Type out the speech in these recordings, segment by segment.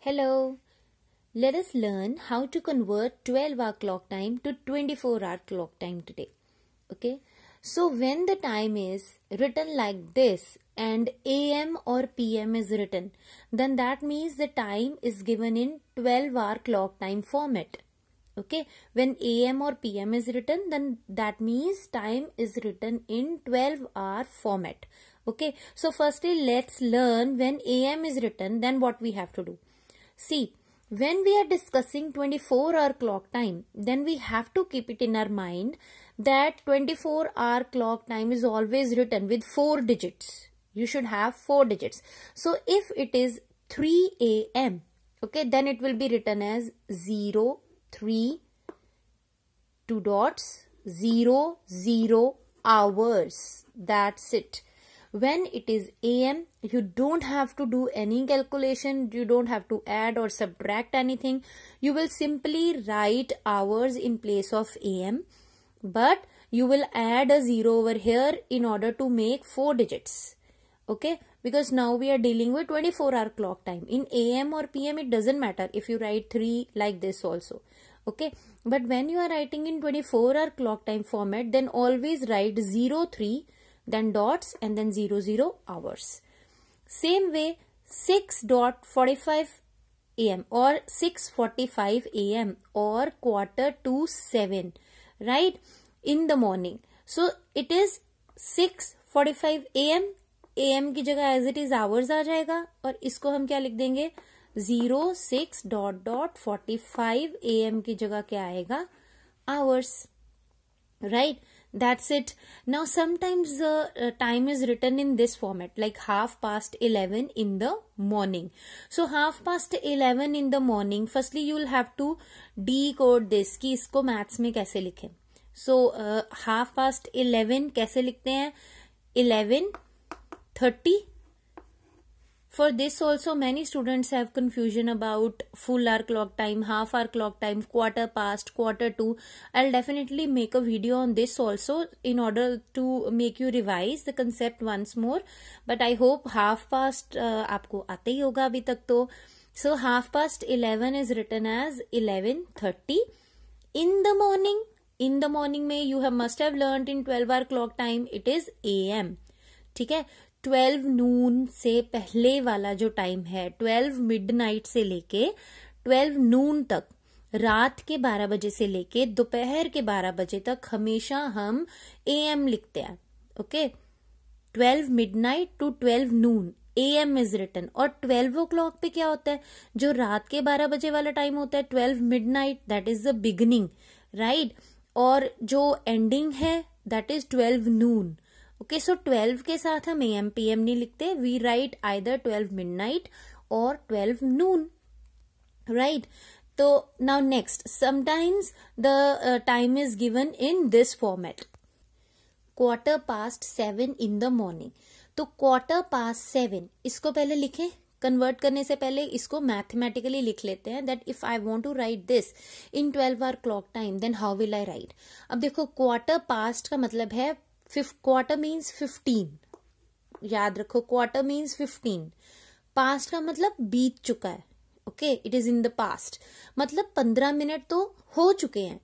Hello, let us learn how to convert 12-hour clock time to 24-hour clock time today. Okay, so when the time is written like this and AM or PM is written, then that means the time is given in 12-hour clock time format. Okay, when AM or PM is written, then that means time is written in 12-hour format. Okay, so firstly let's learn when AM is written, then what we have to do. See, when we are discussing 24-hour clock time, then we have to keep it in our mind that 24-hour clock time is always written with 4 digits. You should have 4 digits. So if it is 3 AM, okay, then it will be written as 0, 3, 2 dots, 0, 0 hours. That's it. When it is AM, you don't have to do any calculation. You don't have to add or subtract anything. You will simply write hours in place of AM. But you will add a 0 over here in order to make 4 digits. Okay, because now we are dealing with 24-hour clock time. In AM or PM, it doesn't matter if you write 3 like this also. Okay, but when you are writing in 24-hour clock time format, then always write 0, 3, then dots and then 0, 0 hours. Same way, 6:45 AM or 6:45 AM or 6:45, right, in the morning. So it is 6:45 AM. AM की जगह as it is hours आ जाएगा और इसको हम क्या लिख देंगे 06:45 AM की जगह क्या आएगा hours, right? That's it. Now sometimes the time is written in this format like 11:30 in the morning. So 11:30 in the morning, firstly you will have to decode this कि इसको maths में कैसे लिखें. So 11:30 कैसे लिखते हैं 11:30. For this also many students have confusion about full hour clock time, half hour clock time, quarter past, quarter to. I'll definitely make a video on this also in order to make you revise the concept once more. But I hope half past आपको आते ही होगा अभी तक तो. So 11:30 is written as 11:30 in the morning. In the morning में you must have learnt in 12-hour clock time it is AM. ठीक है, 12 नून से पहले वाला जो टाइम है 12 मिडनाइट से लेके 12 नून तक, रात के 12 बजे से लेके दोपहर के 12 बजे तक हमेशा हम AM लिखते हैं. Okay, 12 midnight to 12 noon AM is written. और 12 o'clock पे क्या होता है, जो रात के 12 बजे वाला टाइम होता है 12 midnight, that is the beginning, right. और जो एंडिंग है दैट इज 12 नून. ओके, सो 12 के साथ हम AM PM नहीं लिखते, वी राइट आइदर 12 मिडनाइट और 12 नून, राइट. तो now next, sometimes the time is given in this format 7:15 in the morning. तो 7:15 इसको पहले लिखें. कन्वर्ट करने से पहले इसको मैथमेटिकली लिख लेते हैं that if I want to write this in 12-hour clock time then how will I write. अब देखो, 7:15 का मतलब है क्वार्टर मीन्स 15. याद रखो, क्वार्टर मीन्स 15. पास्ट का मतलब बीत चुका है. Okay, it is in the past, मतलब 15 मिनट तो हो चुके हैं.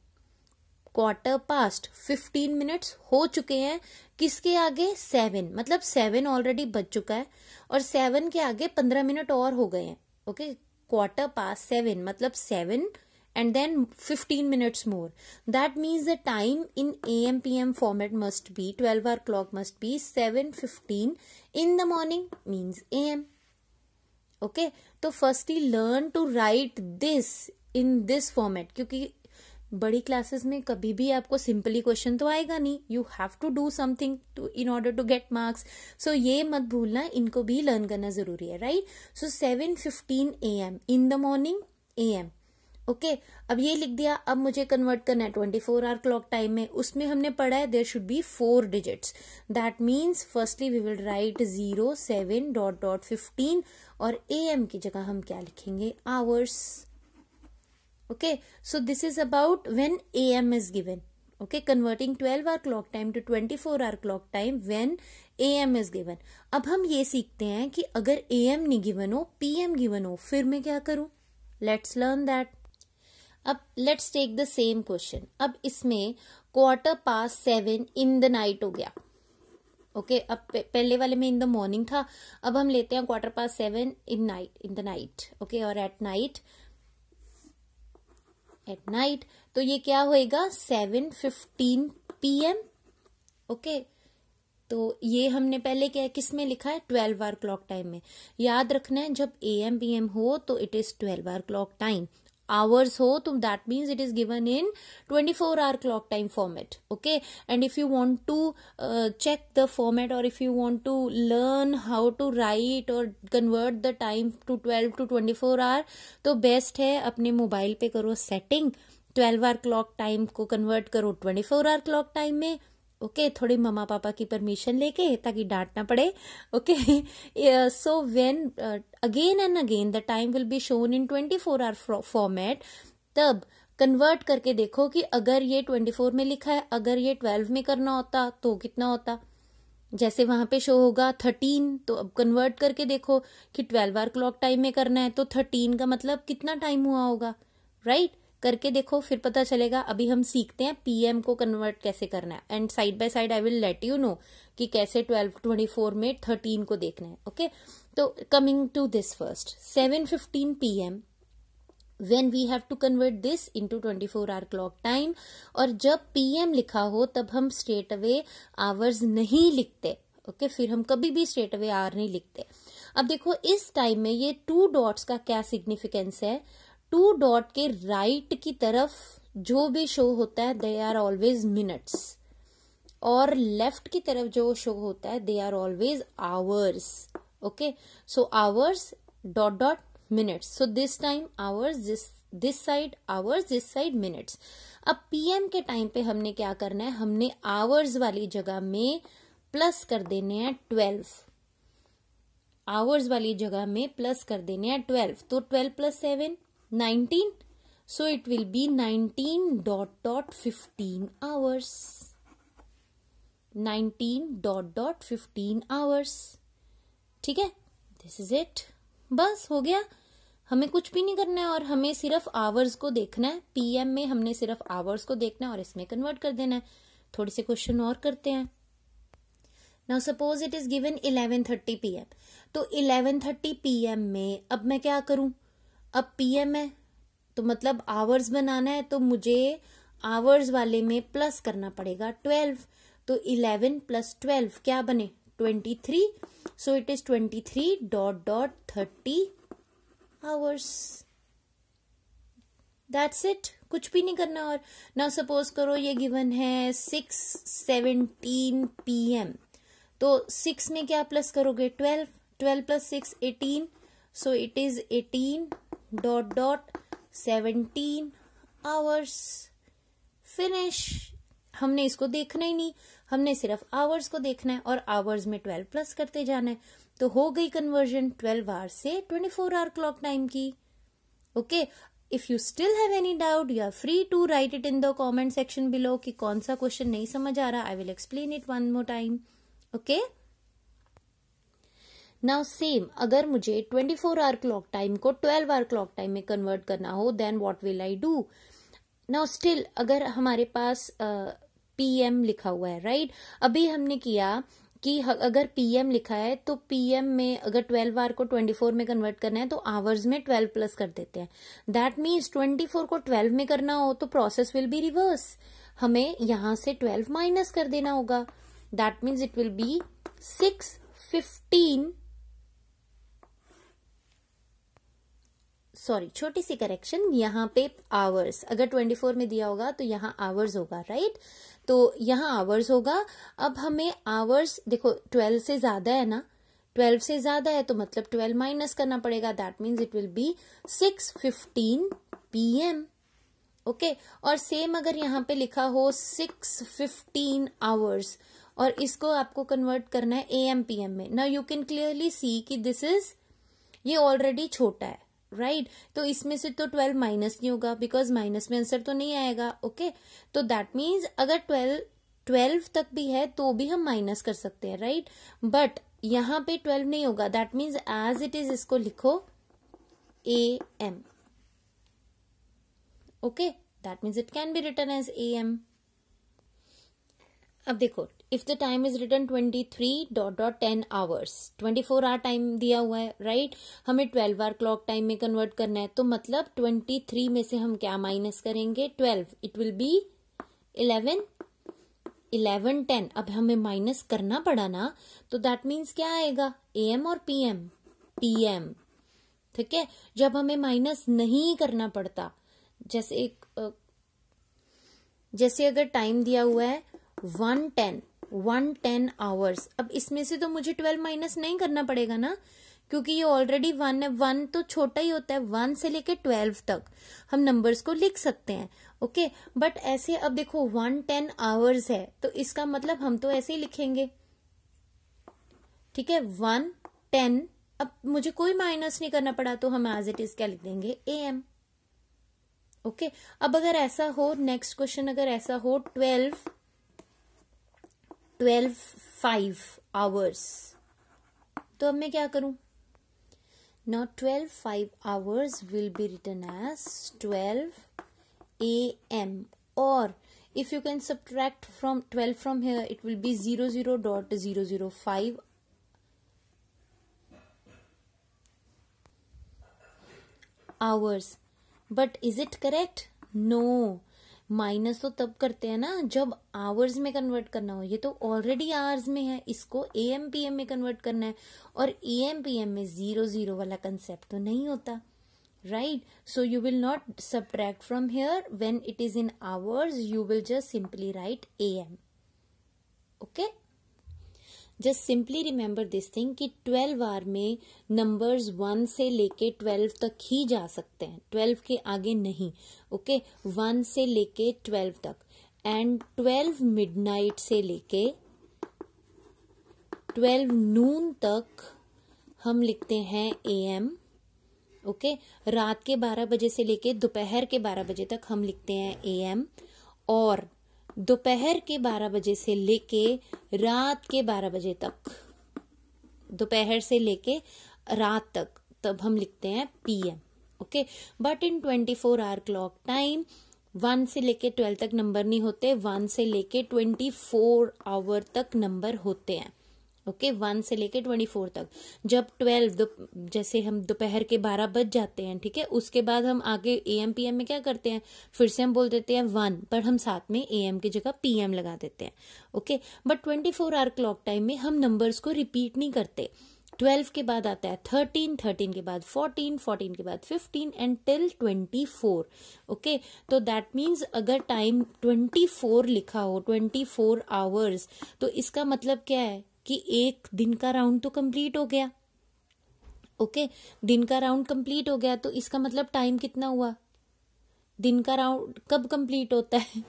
क्वार्टर पास्ट 15 मिनट्स हो चुके हैं. किसके आगे 7, मतलब 7 ऑलरेडी बज चुका है और 7 के आगे 15 मिनट और हो गए हैं. ओके, 7:15 मतलब 7 and then 15 minutes more. That means the time in AM PM format must be 12-hour clock must be 7:15 in the morning means AM. Okay, तो firstly learn to write this in this format क्योंकि बड़ी classes में कभी भी आपको simply question तो आएगा नहीं. You have to do something to in order to get marks. So ये मत भूलना, इनको भी लर्न करना जरूरी है, right. So 7:15 AM in the morning AM. Okay, अब ये लिख दिया. अब मुझे कन्वर्ट करना है 24-hour क्लॉक टाइम में. उसमें हमने पढ़ा है there should be 4 digits. That means firstly we will write 0, 7, ... 15 और AM की जगह हम क्या लिखेंगे hours. Okay, so this is about when AM is given. Okay, converting 12 hour clock time to 24 hour clock time when AM is given. अब हम ये सीखते हैं कि अगर AM नहीं गिवन हो, PM गिवन हो, फिर मैं क्या करूं? Let's learn that. अब let's take the same question. अब इसमें 7:15 in the night हो गया. ओके अब पहले वाले में इन द मॉर्निंग था, अब हम लेते हैं 7:15 इन द नाइट. ओके, और एट नाइट तो ये क्या होएगा 7:15 PM. ओके, तो ये हमने पहले क्या किस में लिखा है 12 आवर क्लॉक टाइम में. याद रखना है जब AM PM हो तो it is 12 hour clock time. Hours हो तो that means it is given in 24 hour clock time format. Okay, and if you want to check the format और if you want to learn how to write और convert the time to 12 to 24 hour, तो best है अपने mobile पे करो setting, 12 hour clock time को convert करो 24 hour clock time में. ओके, थोड़ी मम्मा पापा की परमिशन लेके ताकि डांट ना पड़े. Okay, so when again and again the time will be shown in 24 hour format. तब कन्वर्ट करके देखो कि अगर ये 24 में लिखा है, अगर ये 12 में करना होता तो कितना होता. जैसे वहां पे शो होगा 13, तो अब कन्वर्ट करके देखो कि 12 आवर क्लॉक टाइम में करना है तो 13 का मतलब कितना टाइम हुआ होगा. राइट, करके देखो फिर पता चलेगा. अभी हम सीखते हैं PM को कन्वर्ट कैसे करना है, and side by side I will let you know कि कैसे 12-24 में 13 को देखना है. ओके, तो coming to this first 7:15 PM when we have to convert this into 24 hour clock time. और जब PM लिखा हो तब हम स्ट्रेट अवे आवर्स नहीं लिखते. ओके, फिर हम कभी भी स्ट्रेट अवे आवर नहीं लिखते. अब देखो इस टाइम में ये 2 डॉट्स का क्या सिग्निफिकेंस है. 2 डॉट के राइट की तरफ जो भी शो होता है दे आर ऑलवेज मिनट्स, और लेफ्ट की तरफ जो शो होता है they are always hours. Okay, so hours dot dot minutes. So this time hours, this side hours, this side minutes. अब PM के टाइम पे हमने क्या करना है, हमने आवर्स वाली जगह में प्लस कर देने हैं 12. आवर्स वाली जगह में प्लस कर देने हैं 12. तो 12 + 7 19. So it will be 19:15 hours. 19:15 hours. ठीक है, दिस इज इट. बस हो गया, हमें कुछ भी नहीं करना है और हमें सिर्फ आवर्स को देखना है. PM में हमने सिर्फ आवर्स को देखना है और इसमें कन्वर्ट कर देना है. थोड़े से क्वेश्चन और करते हैं. Now suppose it is given 11:30 PM. तो 11:30 PM में अब मैं क्या करूं, अब PM है तो मतलब आवर्स बनाना है, तो मुझे आवर्स वाले में प्लस करना पड़ेगा 12. तो 11 + 12 क्या बने 23. So it is 23:30 hours. That's it, कुछ भी नहीं करना. और नाउ सपोज करो ये गिवन है 6:17 PM. तो 6 में क्या प्लस करोगे 12. 12 + 6 18. So it is 18:17 hours. Finish. हमने इसको देखना ही नहीं, हमने सिर्फ आवर्स को देखना है और आवर्स में 12 प्लस करते जाना है. तो हो गई कन्वर्जन 12 आवर्स से 24 आवर क्लॉक टाइम की. Okay, if you still have any doubt you are free to write it in the comment section below कि कौन सा क्वेश्चन नहीं समझ आ रहा. I will explain it one more time. Okay, now same अगर मुझे 24 आवर क्लॉक टाइम को 12 आवर क्लॉक टाइम में कन्वर्ट करना हो then what will I do. Now still अगर हमारे पास PM लिखा हुआ है, राइट. अभी हमने किया कि अगर PM लिखा है तो PM में अगर 12 आवर को 24 में कन्वर्ट करना है तो आवर्स में 12 प्लस कर देते हैं. दैट मीन्स 24 को 12 में करना हो तो प्रोसेस विल बी रिवर्स. हमें यहां से 12 माइनस कर देना होगा. That means it will be 6:15. Sorry, छोटी सी करेक्शन, यहाँ पे आवर्स अगर 24 में दिया होगा तो यहाँ आवर्स होगा, राइट. तो यहाँ आवर्स होगा. अब हमें आवर्स देखो 12 से ज्यादा है ना, 12 से ज्यादा है तो मतलब 12 माइनस करना पड़ेगा. That means it will be 6:15 PM. Okay, और सेम अगर यहाँ पे लिखा हो 6:15 आवर्स और इसको आपको कन्वर्ट करना है AM PM में. Now you can clearly see कि दिस इज, ये ऑलरेडी छोटा है, राइट तो इसमें से तो 12 माइनस नहीं होगा बिकॉज माइनस में आंसर तो नहीं आएगा. ओके तो दैट मीन्स अगर 12 तक भी है तो भी हम माइनस कर सकते हैं, राइट. बट यहाँ पे 12 नहीं होगा. That means as it is इसको लिखो AM. Okay that means it can be written as AM. अब देखो if the time is written 23.10 hours, 24 hour time दिया हुआ है, राइट. हमें 12 आवर क्लॉक टाइम में कन्वर्ट करना है तो मतलब 23 में से हम क्या माइनस करेंगे 12. It will be 11, 10. अब हमें माइनस करना पड़ा ना तो दैट मीन्स क्या आएगा AM और PM. PM. ठीक है. जब हमें माइनस नहीं करना पड़ता, जैसे अगर टाइम दिया हुआ है 110 आवर्स, अब इसमें से तो मुझे 12 माइनस नहीं करना पड़ेगा ना क्योंकि ये ऑलरेडी 1 है. 1 तो छोटा ही होता है. 1 से लेके 12 तक हम नंबर्स को लिख सकते हैं. ओके बट ऐसे अब देखो 110 आवर्स है तो इसका मतलब हम तो ऐसे ही लिखेंगे. ठीक है 110. अब मुझे कोई माइनस नहीं करना पड़ा तो हम एज इट इज क्या लिख देंगे AM. ओके अब अगर ऐसा हो, नेक्स्ट क्वेश्चन अगर ऐसा हो 12.5 आवर्स तो अब मैं क्या करूं. Now 12.5 hours will be written as 12 AM or if you can subtract from 12 from here it will be 00.005 hours. But is it correct? No. Minus तो तब करते हैं ना जब आवर्स में कन्वर्ट करना हो. ये तो ऑलरेडी आवर्स में है, इसको AM PM में कन्वर्ट करना है और AM PM में 0 वाला कंसेप्ट तो नहीं होता, right. So you will not subtract from here. When it is in hours you will just simply write AM. Okay. Just simply remember this thing कि 12 आवर में नंबर्स 1 से लेके 12 तक ही जा सकते हैं, 12 के आगे नहीं. ओके 1 से लेके 12 तक एंड 12 मिडनाइट से लेके 12 नून तक हम लिखते हैं AM. ओके रात के 12 बजे से लेके दोपहर के 12 बजे तक हम लिखते हैं AM और दोपहर के 12 बजे से लेके रात के 12 बजे तक, दोपहर से लेके रात तक तब हम लिखते हैं PM. Okay but in 24 hour clock time 1 से लेके 12 तक नंबर नहीं होते, 1 से लेके 24 आवर तक नंबर होते हैं. ओके 1 से लेके 24 तक. जब 12 जैसे हम दोपहर के 12 बज जाते हैं, ठीक है, उसके बाद हम आगे AM PM में क्या करते हैं, फिर से हम बोल देते हैं 1 पर हम साथ में AM की जगह PM लगा देते हैं. Okay but 24 hour clock time में हम नंबर्स को रिपीट नहीं करते. 12 के बाद आता है 13, 13 के बाद 14, 14 के बाद 15 एंड टिल 24. ओके तो दैट मीन्स अगर टाइम 24 लिखा हो 24 आवर्स तो इसका मतलब क्या है कि एक दिन का राउंड तो कंप्लीट हो गया. ओके दिन का राउंड कंप्लीट हो गया तो इसका मतलब टाइम कितना हुआ. दिन का राउंड कब कंप्लीट होता है.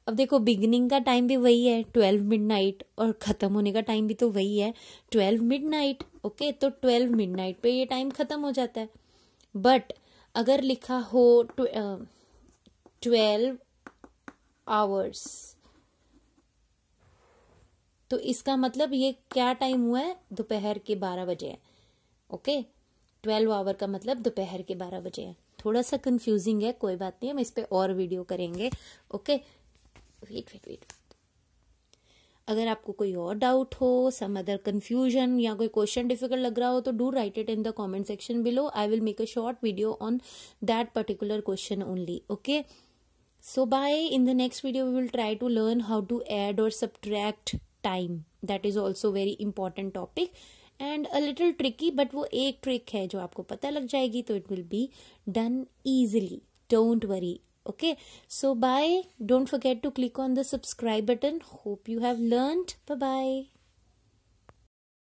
अब देखो बिगिनिंग का टाइम भी वही है 12 मिडनाइट और खत्म होने का टाइम भी तो वही है 12 मिडनाइट. ओके तो 12 मिडनाइट पे ये टाइम खत्म हो जाता है. बट अगर लिखा हो 12 आवर्स तो इसका मतलब ये क्या टाइम हुआ है, दोपहर के 12 बजे है. ओके 12 आवर का मतलब दोपहर के 12 बजे है. थोड़ा सा कंफ्यूजिंग है, कोई बात नहीं, हम इस पे और वीडियो करेंगे. Okay wait. अगर आपको कोई और डाउट हो, सम अदर कंफ्यूजन या कोई क्वेश्चन डिफिकल्ट लग रहा हो तो do right it in the comment section below. I will make a short video on that particular question only. Okay so bye. In the next video we will try to learn how to add or subtract time. That is also very important topic and a little tricky, but वो एक trick है जो आपको पता लग जाएगी तो it will be done easily. Don't worry. Okay, so bye. Don't forget to click on the subscribe button. Hope you have learned. Bye bye.